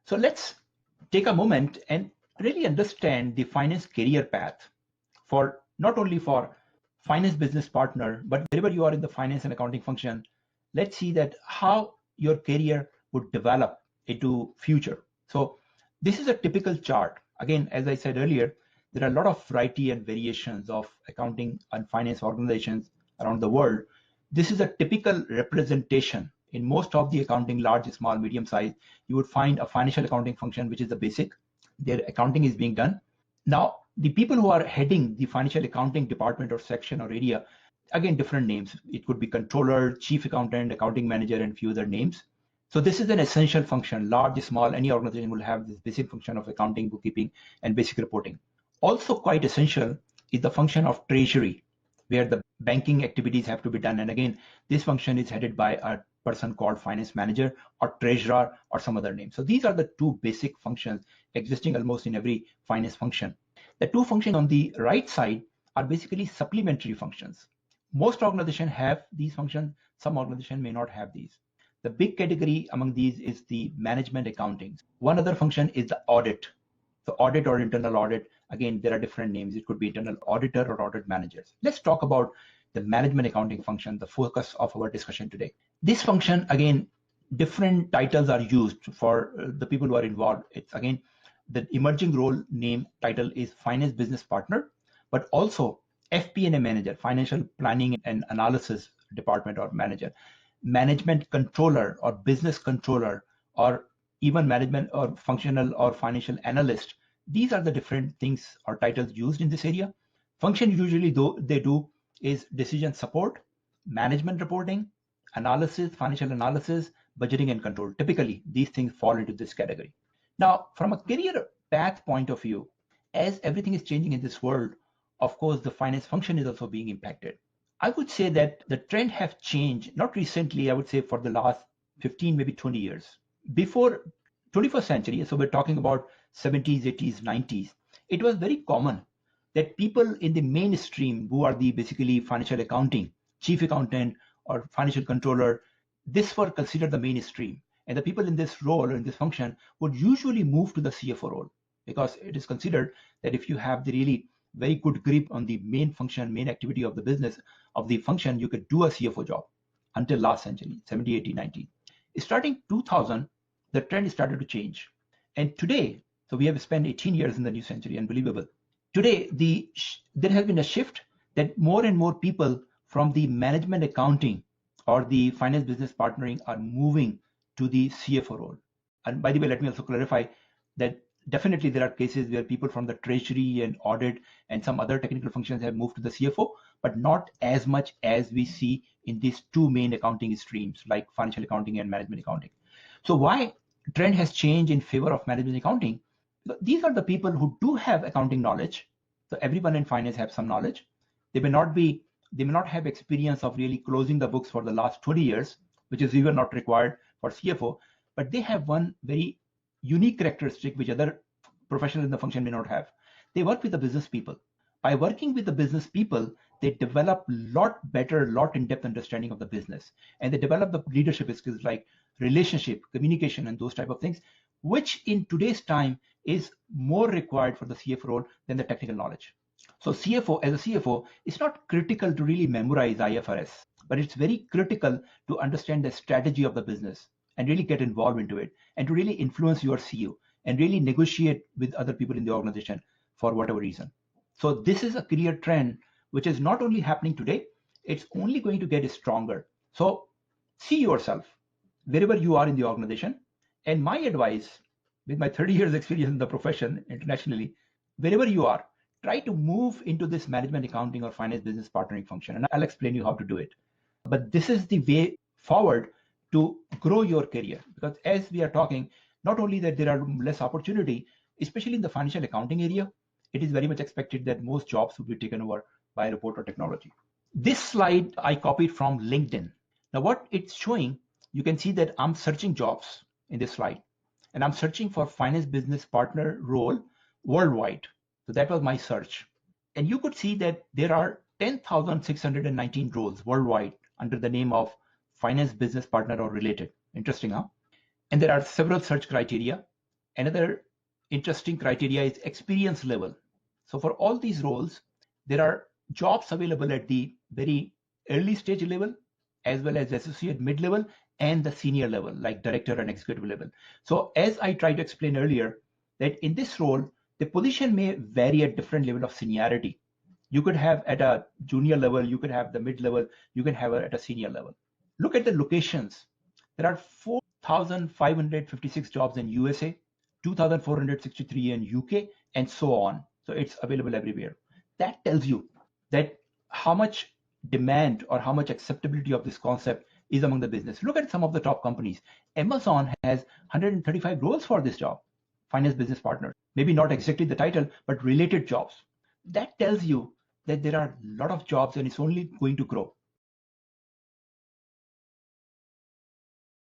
So let's take a moment and really understand the finance career path for not only for finance business partner, but wherever you are in the finance and accounting function. Let's see that how your career would develop into future. So this is a typical chart. Again, as I said earlier, there are a lot of variety and variations of accounting and finance organizations around the world. This is a typical representation. In most of the accounting, large, small, medium size, you would find a financial accounting function, which is the basic. Their accounting is being done. Now, the people who are heading the financial accounting department or section or area, again, different names. It could be controller, chief accountant, accounting manager, and a few other names. So this is an essential function. Large, small, any organization will have this basic function of accounting, bookkeeping, and basic reporting. Also quite essential is the function of treasury, where the banking activities have to be done. And again, this function is headed by a person called finance manager or treasurer or some other name. So these are the two basic functions existing almost in every finance function. The two functions on the right side are basically supplementary functions. Most organizations have these functions. Some organizations may not have these. The big category among these is the management accounting. One other function is the audit. So audit or internal audit, again, there are different names. It could be internal auditor or audit managers. Let's talk about the management accounting function, the focus of our discussion today. This function, again, different titles are used for the people who are involved. It's again, the emerging role name title is finance business partner, but also FP&A manager, financial planning and analysis department or manager, management controller or business controller, or even management or functional or financial analyst. These are the different things or titles used in this area. Function usually they do is decision support, management reporting, analysis, financial analysis, budgeting and control. Typically, these things fall into this category. Now, from a career path point of view, as everything is changing in this world, of course, the finance function is also being impacted. I would say that the trend have changed, not recently, I would say for the last 15, maybe 20 years. Before 21st century, so we're talking about 70s, 80s, 90s, it was very common that people in the mainstream who are the basically financial accounting, chief accountant or financial controller, this were considered the mainstream. And the people in this role or in this function would usually move to the CFO role because it is considered that if you have the really very good grip on the main function, main activity of the business of the function, you could do a CFO job until last century, 70, 80, 90. Starting 2000, the trend started to change. And today, so we have spent 18 years in the new century, unbelievable. Today, there has been a shift that more and more people from the management accounting or the finance business partnering are moving to the CFO role. And by the way, let me also clarify that definitely there are cases where people from the treasury and audit and some other technical functions have moved to the CFO, but not as much as we see in these two main accounting streams like financial accounting and management accounting. So why trend has changed in favor of management accounting? These are the people who do have accounting knowledge. So everyone in finance have some knowledge. They may not have experience of really closing the books for the last 20 years, which is even not required for CFO, but they have one very unique characteristic which other professionals in the function may not have. They work with the business people. By working with the business people, they develop lot better, lot in-depth understanding of the business. And they develop the leadership skills like relationship, communication, and those type of things, which in today's time is more required for the CFO role than the technical knowledge. So CFO, as a CFO, it's not critical to really memorize IFRS, but it's very critical to understand the strategy of the business and really get involved into it and to really influence your CEO and really negotiate with other people in the organization for whatever reason. So this is a career trend which is not only happening today, it's only going to get stronger. So see yourself wherever you are in the organization. And my advice, with my 30 years experience in the profession internationally, wherever you are, try to move into this management accounting or finance business partnering function. And I'll explain you how to do it. But this is the way forward to grow your career. Because as we are talking, not only that there are less opportunity, especially in the financial accounting area, it is very much expected that most jobs will be taken over by robot or technology. This slide I copied from LinkedIn. Now what it's showing, you can see that I'm searching jobs in this slide. And I'm searching for finance business partner role worldwide. So that was my search. And you could see that there are 10,619 roles worldwide under the name of finance business partner or related. Interesting, huh? And there are several search criteria. Another interesting criteria is experience level. So for all these roles, there are jobs available at the very early stage level, as well as associate mid-level and the senior level, like director and executive level. So as I tried to explain earlier, that in this role, the position may vary at different level of seniority. You could have at a junior level, you could have the mid-level, you can have it at a senior level. Look at the locations. There are 4,556 jobs in USA, 2,463 in UK, and so on. So it's available everywhere. That tells you that how much demand or how much acceptability of this concept is among the business. Look at some of the top companies. Amazon has 135 roles for this job, finance business partner. Maybe not exactly the title, but related jobs. That tells you that there are a lot of jobs and it's only going to grow.